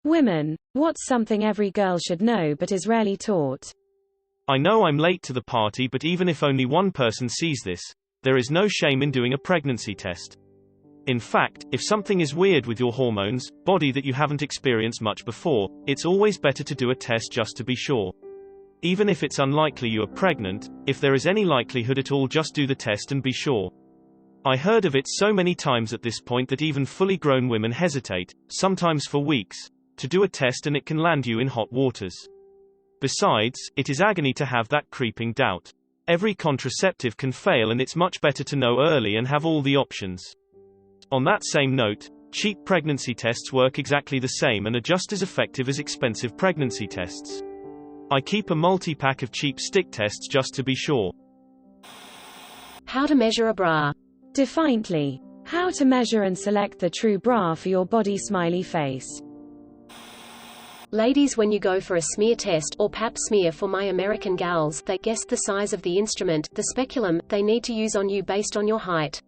Women. What's something every girl should know but is rarely taught? I know I'm late to the party, but even if only one person sees this, there is no shame in doing a pregnancy test. In fact, if something is weird with your hormones, body that you haven't experienced much before, it's always better to do a test just to be sure. Even if it's unlikely you are pregnant, if there is any likelihood at all, just do the test and be sure. I heard of it so many times at this point that even fully grown women hesitate, sometimes for weeks, to do a test, and it can land you in hot waters. Besides, it is agony to have that creeping doubt. Every contraceptive can fail, and it's much better to know early and have all the options. On that same note, cheap pregnancy tests work exactly the same and are just as effective as expensive pregnancy tests. I keep a multi-pack of cheap stick tests just to be sure. How to measure a bra. Defiantly. How to measure and select the true bra for your body. Smiley face. Ladies, when you go for a smear test, or pap smear for my American gals, they guess the size of the instrument, the speculum, they need to use on you based on your height.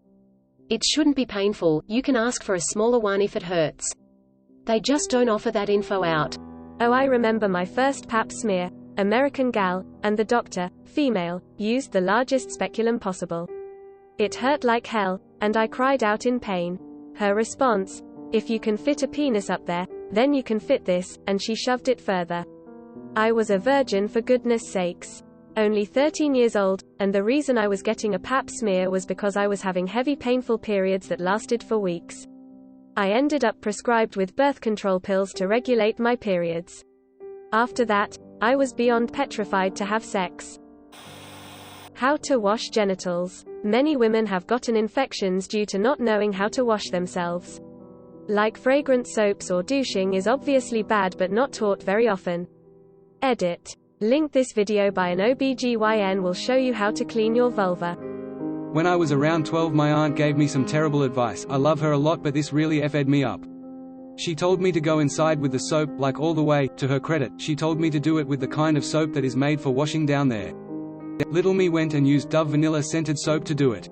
It shouldn't be painful, you can ask for a smaller one if it hurts. They just don't offer that info out. Oh, I remember my first pap smear. American gal, and the doctor, female, used the largest speculum possible. It hurt like hell, and I cried out in pain. Her response: "If you can fit a penis up there, then you can fit this," and she shoved it further. I was a virgin, for goodness sakes. Only 13 years old, and the reason I was getting a pap smear was because I was having heavy painful periods that lasted for weeks. I ended up prescribed with birth control pills to regulate my periods. After that, I was beyond petrified to have sex. How to wash genitals. Many women have gotten infections due to not knowing how to wash themselves. Like fragrant soaps or douching is obviously bad but not taught very often. Edit. Link. This video by an OBGYN will show you how to clean your vulva. When I was around 12, my aunt gave me some terrible advice. I love her a lot, but this really effed me up. She told me to go inside with the soap, like all the way. To her credit, she told me to do it with the kind of soap that is made for washing down there. Little me went and used Dove vanilla scented soap to do it.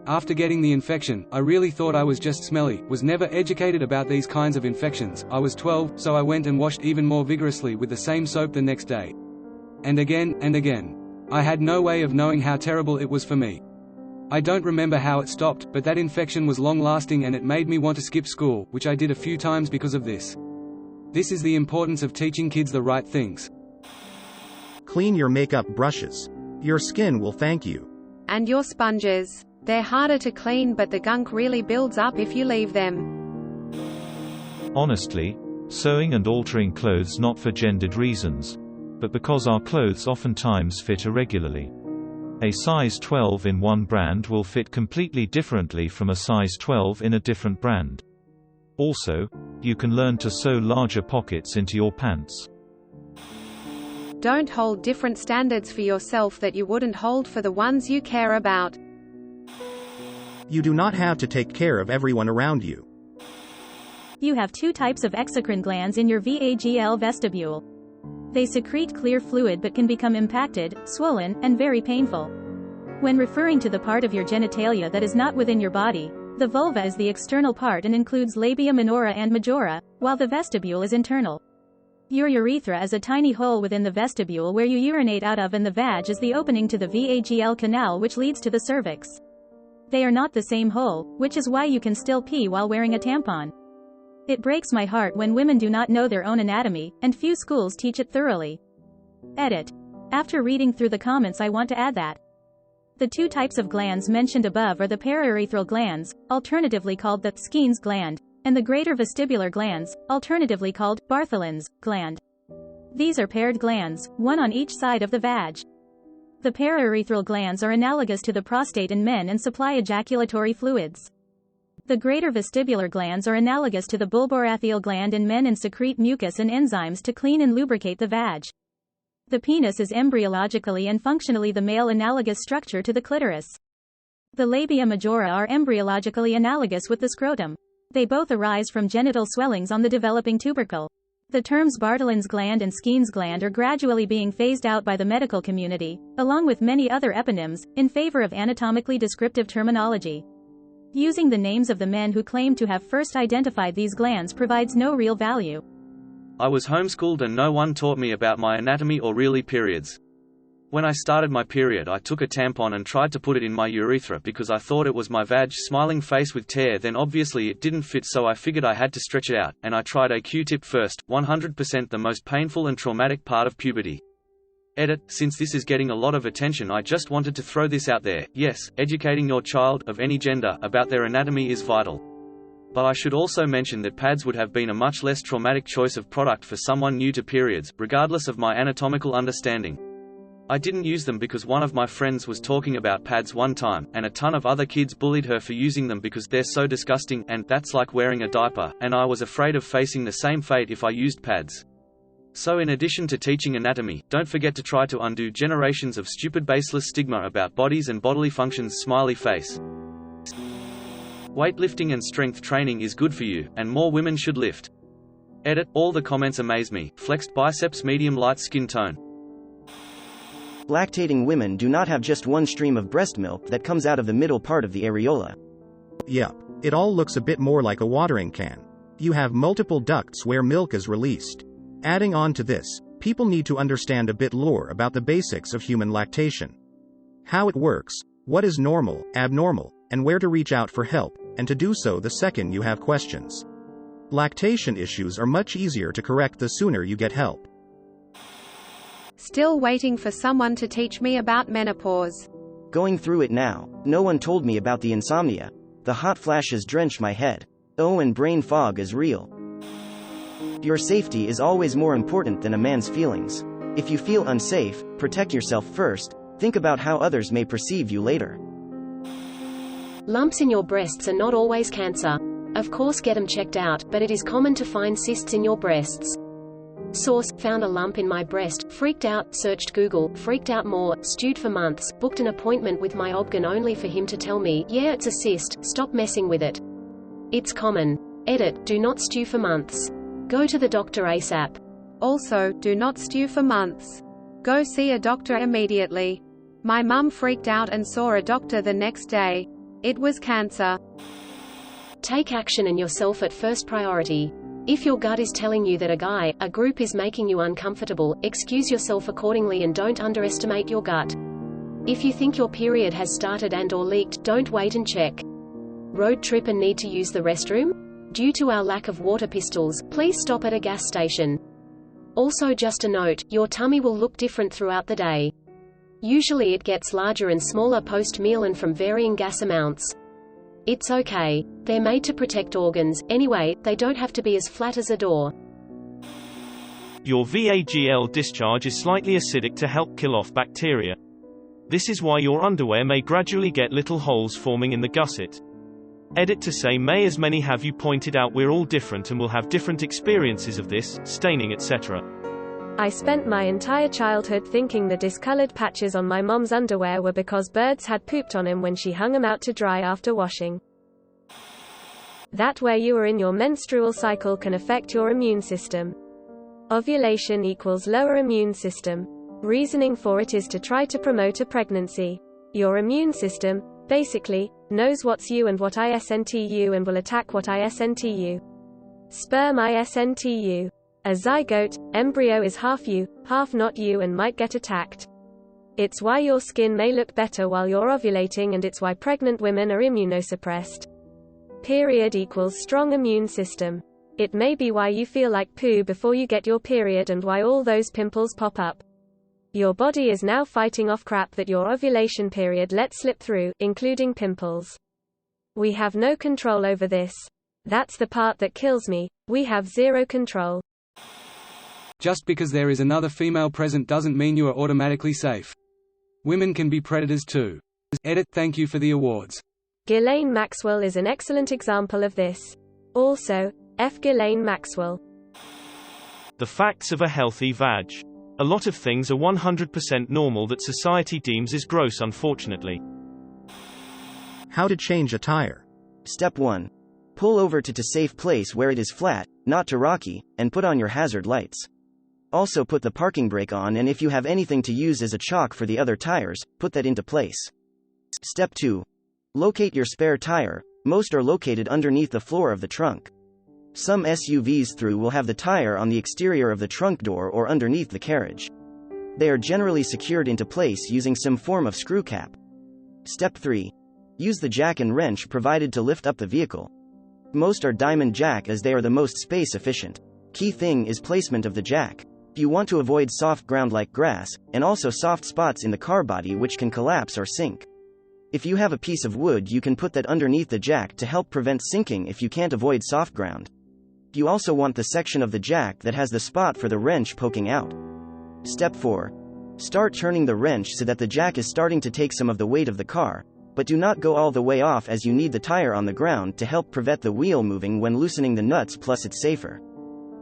After getting the infection, I really thought I was just smelly, was never educated about these kinds of infections. I was 12, so I went and washed even more vigorously with the same soap the next day. And again, and again. I had no way of knowing how terrible it was for me. I don't remember how it stopped, but that infection was long-lasting and it made me want to skip school, which I did a few times because of this. This is the importance of teaching kids the right things. Clean your makeup brushes. Your skin will thank you. And your sponges. They're harder to clean, but the gunk really builds up if you leave them. Honestly, sewing and altering clothes not for gendered reasons, but because our clothes oftentimes fit irregularly. A size 12 in one brand will fit completely differently from a size 12 in a different brand. Also, you can learn to sew larger pockets into your pants. Don't hold different standards for yourself that you wouldn't hold for the ones you care about. You do not have to take care of everyone around you. You have two types of exocrine glands in your vagal vestibule. They secrete clear fluid but can become impacted, swollen, and very painful. When referring to the part of your genitalia that is not within your body, the vulva is the external part and includes labia minora and majora, while the vestibule is internal. Your urethra is a tiny hole within the vestibule where you urinate out of, and the vag is the opening to the vagal canal which leads to the cervix. They are not the same hole, which is why you can still pee while wearing a tampon. It breaks my heart when women do not know their own anatomy, and few schools teach it thoroughly. Edit. After reading through the comments, I want to add that the two types of glands mentioned above are the paraurethral glands, alternatively called the Skene's gland, and the greater vestibular glands, alternatively called Bartholin's gland. These are paired glands, one on each side of the vag. The paraurethral glands are analogous to the prostate in men and supply ejaculatory fluids. The greater vestibular glands are analogous to the bulbourethral gland in men and secrete mucus and enzymes to clean and lubricate the vag. The penis is embryologically and functionally the male analogous structure to the clitoris. The labia majora are embryologically analogous with the scrotum. They both arise from genital swellings on the developing tubercle. The terms Bartholin's gland and Skene's gland are gradually being phased out by the medical community, along with many other eponyms, in favor of anatomically descriptive terminology. Using the names of the men who claim to have first identified these glands provides no real value. I was homeschooled and no one taught me about my anatomy or really periods. When I started my period, I took a tampon and tried to put it in my urethra because I thought it was my vag smiling face with tear. Then obviously it didn't fit, so I figured I had to stretch it out, and I tried a Q-tip first, 100% the most painful and traumatic part of puberty. Edit, since this is getting a lot of attention, I just wanted to throw this out there. Yes, educating your child, of any gender, about their anatomy is vital. But I should also mention that pads would have been a much less traumatic choice of product for someone new to periods, regardless of my anatomical understanding. I didn't use them because one of my friends was talking about pads one time, and a ton of other kids bullied her for using them because they're so disgusting, and that's like wearing a diaper, and I was afraid of facing the same fate if I used pads. So in addition to teaching anatomy, don't forget to try to undo generations of stupid baseless stigma about bodies and bodily functions. Smiley face. Weightlifting and strength training is good for you, and more women should lift. Edit, all the comments amaze me. Flexed biceps, medium light skin tone. Lactating women do not have just one stream of breast milk that comes out of the middle part of the areola. Yep. It all looks a bit more like a watering can. You have multiple ducts where milk is released. Adding on to this, people need to understand a bit lore about the basics of human lactation. How it works, what is normal, abnormal, and where to reach out for help, and to do so the second you have questions. Lactation issues are much easier to correct the sooner you get help. Still waiting for someone to teach me about menopause. Going through it now. No one told me about the insomnia. The hot flashes drench my head. Oh, and brain fog is real. Your safety is always more important than a man's feelings. If you feel unsafe, protect yourself first. Think about how others may perceive you later. Lumps in your breasts are not always cancer. Of course, get them checked out, but it is common to find cysts in your breasts. Source, found a lump in my breast, freaked out, searched Google, freaked out more, stewed for months, booked an appointment with my obgyn only for him to tell me, yeah, it's a cyst, stop messing with it. It's common. Edit, do not stew for months. Go to the doctor ASAP. Also, do not stew for months. Go see a doctor immediately. My mum freaked out and saw a doctor the next day. It was cancer. Take action and yourself at first priority. If your gut is telling you that a group is making you uncomfortable, excuse yourself accordingly and don't underestimate your gut. If you think your period has started and/or leaked, don't wait and check. Road trip and need to use the restroom? Due to our lack of water pistols, please stop at a gas station. Also, just a note, your tummy will look different throughout the day. Usually it gets larger and smaller post-meal and from varying gas amounts. It's okay. They're made to protect organs. Anyway, they don't have to be as flat as a door. Your VAGL discharge is slightly acidic to help kill off bacteria. This is why your underwear may gradually get little holes forming in the gusset. Edit to say, may as many have you pointed out we're all different and will have different experiences of this, staining, etc. I spent my entire childhood thinking the discolored patches on my mom's underwear were because birds had pooped on him when she hung them out to dry after washing. That where you are in your menstrual cycle can affect your immune system. Ovulation equals lower immune system. Reasoning for it is to try to promote a pregnancy. Your immune system, basically, knows what's you and what isn't you and will attack what isn't you. Sperm isn't you. A zygote, embryo is half you, half not you and might get attacked. It's why your skin may look better while you're ovulating, and it's why pregnant women are immunosuppressed. Period equals strong immune system. It may be why you feel like poo before you get your period and why all those pimples pop up. Your body is now fighting off crap that your ovulation period let slip through, including pimples. We have no control over this. That's the part that kills me. We have zero control. Just because there is another female present doesn't mean you are automatically safe. Women can be predators too. Edit, thank you for the awards. Ghislaine Maxwell is an excellent example of this. Also, F. Ghislaine Maxwell. The facts of a healthy vag. A lot of things are 100% normal that society deems as gross, unfortunately. How to change a tire. Step 1. Pull over to a safe place where it is flat, not too rocky, and put on your hazard lights. Also put the parking brake on, and if you have anything to use as a chock for the other tires, put that into place. Step 2. Locate your spare tire. Most are located underneath the floor of the trunk. Some SUVs through will have the tire on the exterior of the trunk door or underneath the carriage. They are generally secured into place using some form of screw cap. Step 3. Use the jack and wrench provided to lift up the vehicle. Most are diamond jack as they are the most space efficient. Key thing is placement of the jack. You want to avoid soft ground like grass, and also soft spots in the car body which can collapse or sink. If you have a piece of wood, you can put that underneath the jack to help prevent sinking if you can't avoid soft ground. You also want the section of the jack that has the spot for the wrench poking out. Step 4. Start turning the wrench so that the jack is starting to take some of the weight of the car, but do not go all the way off as you need the tire on the ground to help prevent the wheel moving when loosening the nuts, plus it's safer.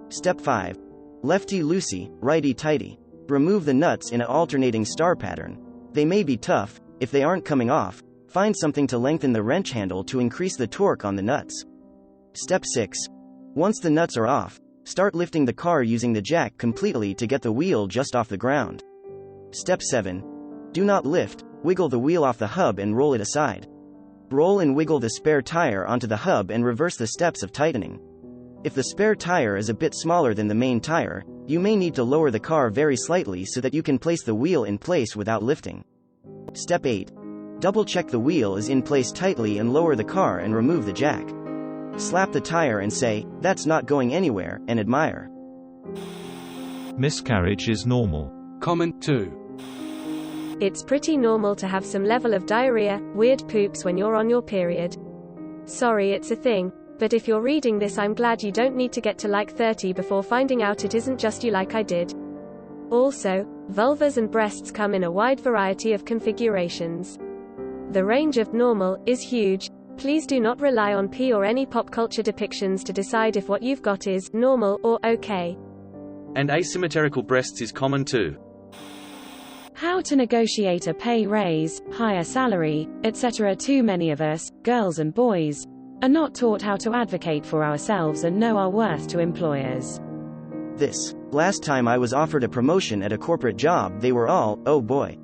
Step 5. Lefty-loosey, righty-tighty. Remove the nuts in an alternating star pattern. They may be tough. If they aren't coming off, find something to lengthen the wrench handle to increase the torque on the nuts. Step 6. Once the nuts are off, start lifting the car using the jack completely to get the wheel just off the ground. Step 7. Do not lift, wiggle the wheel off the hub and roll it aside. Roll and wiggle the spare tire onto the hub and reverse the steps of tightening. If the spare tire is a bit smaller than the main tire, you may need to lower the car very slightly so that you can place the wheel in place without lifting. Step 8. Double-check the wheel is in place tightly and lower the car and remove the jack. Slap the tire and say, "That's not going anywhere," and admire. Miscarriage is normal. Comment 2. It's pretty normal to have some level of diarrhea, weird poops when you're on your period. Sorry it's a thing, but if you're reading this, I'm glad you don't need to get to like 30 before finding out it isn't just you like I did. Also, vulvas and breasts come in a wide variety of configurations. The range of normal is huge. Please do not rely on P or any pop culture depictions to decide if what you've got is normal or okay. And asymmetrical breasts is common too. How to negotiate a pay raise, higher salary, etc. Too many of us, girls and boys, are not taught how to advocate for ourselves and know our worth to employers. Last time I was offered a promotion at a corporate job, they were all, "Oh boy.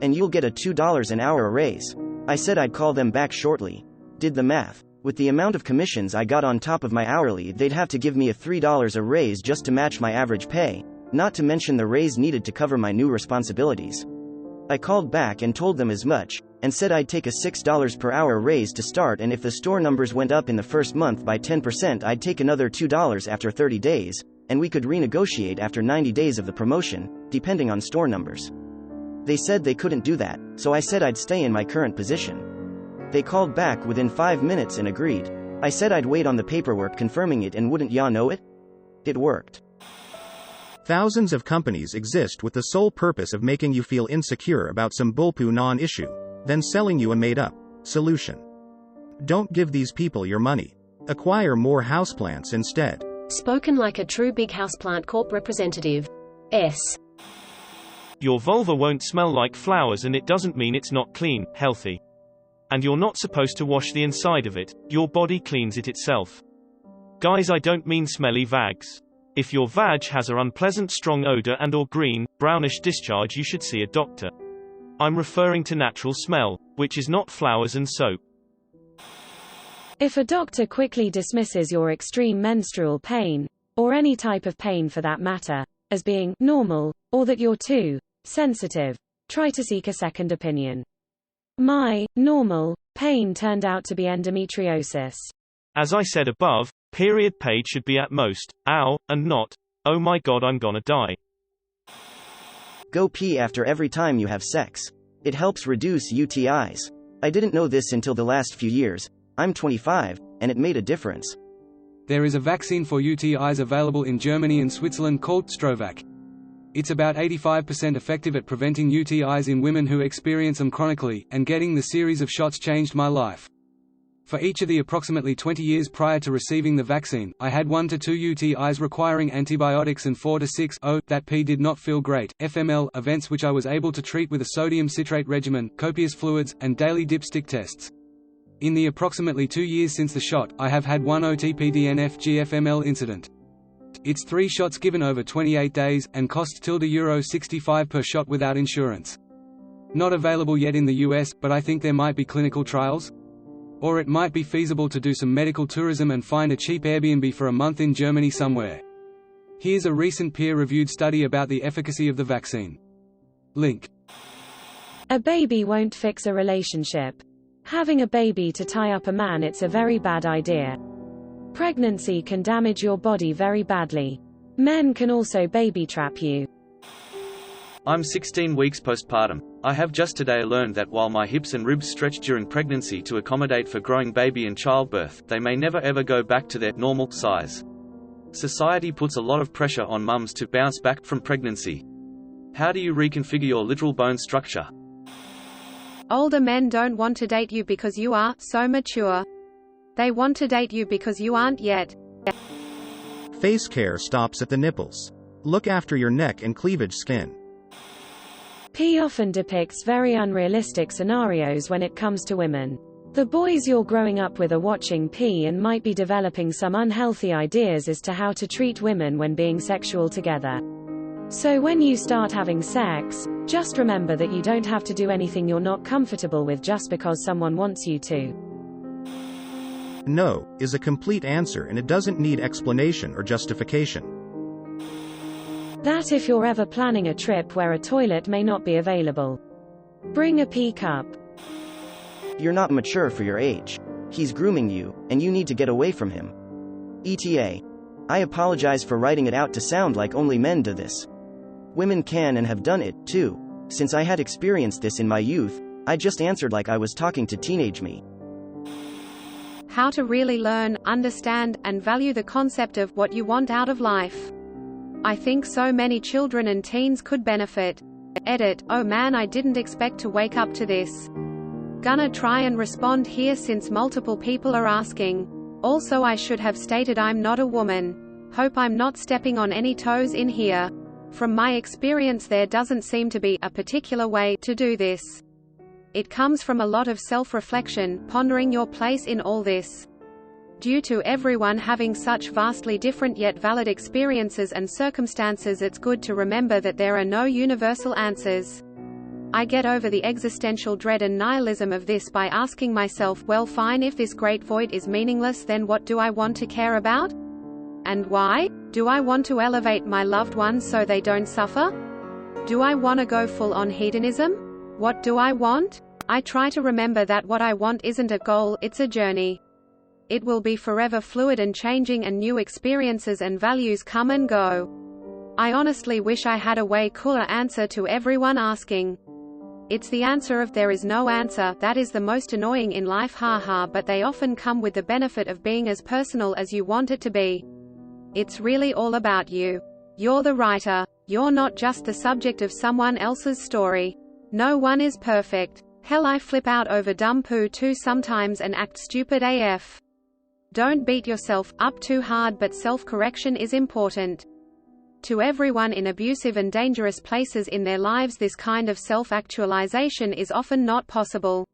And you'll get a $2 an hour raise." I said I'd call them back shortly. Did the math. With the amount of commissions I got on top of my hourly, they'd have to give me a $3 a raise just to match my average pay, not to mention the raise needed to cover my new responsibilities. I called back and told them as much, and said I'd take a $6 per hour raise to start, and if the store numbers went up in the first month by 10%, I'd take another $2 after 30 days, and we could renegotiate after 90 days of the promotion, depending on store numbers. They said they couldn't do that, so I said I'd stay in my current position. They called back within 5 minutes and agreed. I said I'd wait on the paperwork confirming it, and wouldn't ya know it? It worked. Thousands of companies exist with the sole purpose of making you feel insecure about some bullpoo non-issue, then selling you a made-up solution. Don't give these people your money. Acquire more houseplants instead. Spoken like a true Big Houseplant Corp representative. S. Your vulva won't smell like flowers, and it doesn't mean it's not clean, healthy. And you're not supposed to wash the inside of it, your body cleans it itself. Guys, I don't mean smelly vags. If your vag has an unpleasant strong odor and or green, brownish discharge, you should see a doctor. I'm referring to natural smell, which is not flowers and soap. If a doctor quickly dismisses your extreme menstrual pain, or any type of pain for that matter, as being normal, or that you're too sensitive, try to seek a second opinion. My normal pain turned out to be endometriosis. As I said above, period paid should be at most, ow, and not, oh my god I'm gonna die. Go pee after every time you have sex. It helps reduce UTIs. I didn't know this until the last few years. I'm 25, and it made a difference. There is a vaccine for UTIs available in Germany and Switzerland called Strovac. It's about 85% effective at preventing UTIs in women who experience them chronically, and getting the series of shots changed my life. For each of the approximately 20 years prior to receiving the vaccine, I had 1 to 2 UTIs requiring antibiotics and 4 to 6 that P did not feel great FML events, which I was able to treat with a sodium citrate regimen, copious fluids, and daily dipstick tests. In the approximately 2 years since the shot, I have had 1 OTPDNF-GFML incident. It's 3 shots given over 28 days, and costs €65 per shot without insurance. Not available yet in the US, but I think there might be clinical trials. Or it might be feasible to do some medical tourism and find a cheap Airbnb for a month in Germany somewhere. Here's a recent peer-reviewed study about the efficacy of the vaccine. Link. A baby won't fix a relationship. Having a baby to tie up a man, it's a very bad idea. Pregnancy can damage your body very badly. Men can also baby trap you. I'm 16 weeks postpartum. I have just today learned that while my hips and ribs stretch during pregnancy to accommodate for growing baby and childbirth, they may never ever go back to their normal size. Society puts a lot of pressure on mums to bounce back from pregnancy. How do you reconfigure your literal bone structure? Older men don't want to date you because you are so mature. They want to date you because you aren't yet. Face care stops at the nipples. Look after your neck and cleavage skin. P often depicts very unrealistic scenarios when it comes to women. The boys you're growing up with are watching P and might be developing some unhealthy ideas as to how to treat women when being sexual together. So when you start having sex, just remember that you don't have to do anything you're not comfortable with just because someone wants you to. No is a complete answer, and it doesn't need explanation or justification. That if you're ever planning a trip where a toilet may not be available, bring a pee cup. You're not mature for your age. He's grooming you, and you need to get away from him. ETA. I apologize for writing it out to sound like only men do this. Women can and have done it, too. Since I had experienced this in my youth, I just answered like I was talking to teenage me. How to really learn, understand, and value the concept of what you want out of life. I think so many children and teens could benefit. Edit. Oh man, I didn't expect to wake up to this. Gonna try and respond here since multiple people are asking. Also, I should have stated I'm not a woman. Hope I'm not stepping on any toes in here. From my experience, there doesn't seem to be a particular way to do this. It comes from a lot of self-reflection, pondering your place in all this. Due to everyone having such vastly different yet valid experiences and circumstances, it's good to remember that there are no universal answers. I get over the existential dread and nihilism of this by asking myself, well fine, if this great void is meaningless, then what do I want to care about? And why? Do I want to elevate my loved ones so they don't suffer? Do I want to go full on hedonism? What do I want? I try to remember that what I want isn't a goal, it's a journey. It will be forever fluid and changing, and new experiences and values come and go. I honestly wish I had a way cooler answer to everyone asking. It's the answer of there is no answer that is the most annoying in life, haha, but they often come with the benefit of being as personal as you want it to be. It's really all about you. You're the writer. You're not just the subject of someone else's story. No one is perfect. Hell, I flip out over dumb poo too sometimes and act stupid AF. Don't beat yourself up too hard, but self-correction is important. To everyone in abusive and dangerous places in their lives, this kind of self-actualization is often not possible.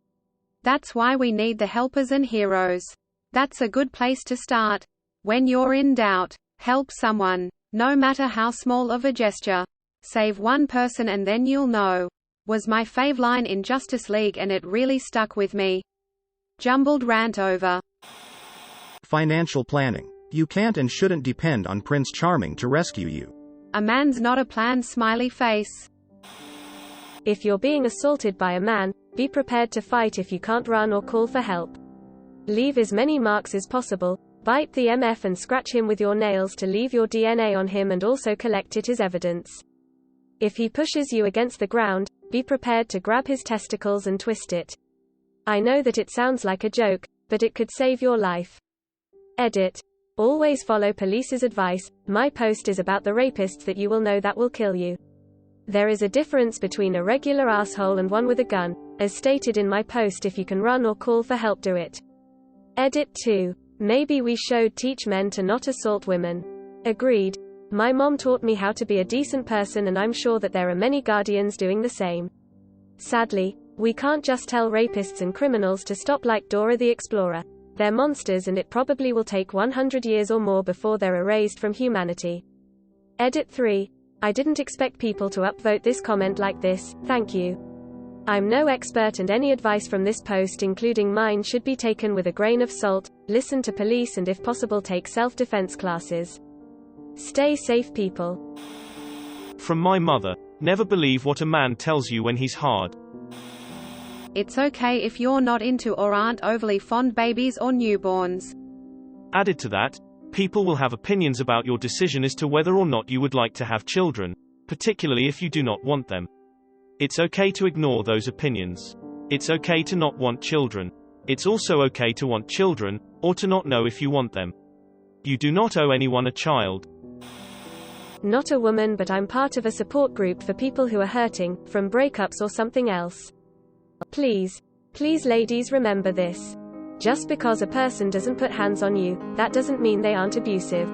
That's why we need the helpers and heroes. That's a good place to start. When you're in doubt, help someone. No matter how small of a gesture. Save one person and then you'll know. Was my fave line in Justice League, and it really stuck with me. Jumbled rant over. Financial planning. You can't and shouldn't depend on Prince Charming to rescue you. A man's not a plan, smiley face. If you're being assaulted by a man, be prepared to fight if you can't run or call for help. Leave as many marks as possible. Bite the MF and scratch him with your nails to leave your DNA on him, and also collect it as evidence. If he pushes you against the ground, be prepared to grab his testicles and twist it. I know that it sounds like a joke, but it could save your life. Edit. Always follow police's advice. My post is about the rapists that you will know that will kill you. There is a difference between a regular asshole and one with a gun. As stated in my post, if you can run or call for help, do it. Edit 2. Maybe we should teach men to not assault women. Agreed. My mom taught me how to be a decent person, and I'm sure that there are many guardians doing the same. Sadly, we can't just tell rapists and criminals to stop like Dora the Explorer. They're monsters, and it probably will take 100 years or more before they're erased from humanity. Edit 3. I didn't expect people to upvote this comment like this, thank you. I'm no expert and any advice from this post including mine should be taken with a grain of salt. Listen to police and if possible take self-defense classes. Stay safe people. From my mother, never believe what a man tells you when he's hard. It's okay if you're not into or aren't overly fond babies or newborns. Added to that, people will have opinions about your decision as to whether or not you would like to have children, particularly if you do not want them. It's okay to ignore those opinions. It's okay to not want children. It's also okay to want children, or to not know if you want them. You do not owe anyone a child. Not a woman, but I'm part of a support group for people who are hurting, from breakups or something else. Please ladies remember this. Just because a person doesn't put hands on you, that doesn't mean they aren't abusive.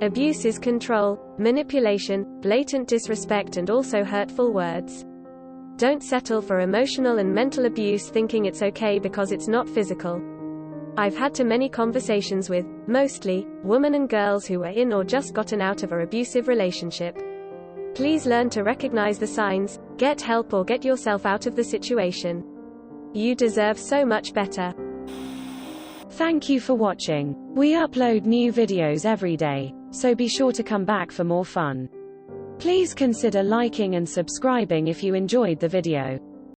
Abuse is control, manipulation, blatant disrespect and also hurtful words. Don't settle for emotional and mental abuse thinking it's okay because it's not physical. I've had too many conversations with, mostly, women and girls who are in or just gotten out of an abusive relationship. Please learn to recognize the signs, get help or get yourself out of the situation. You deserve so much better. Thank you for watching. We upload new videos every day, so be sure to come back for more fun. Please consider liking and subscribing if you enjoyed the video.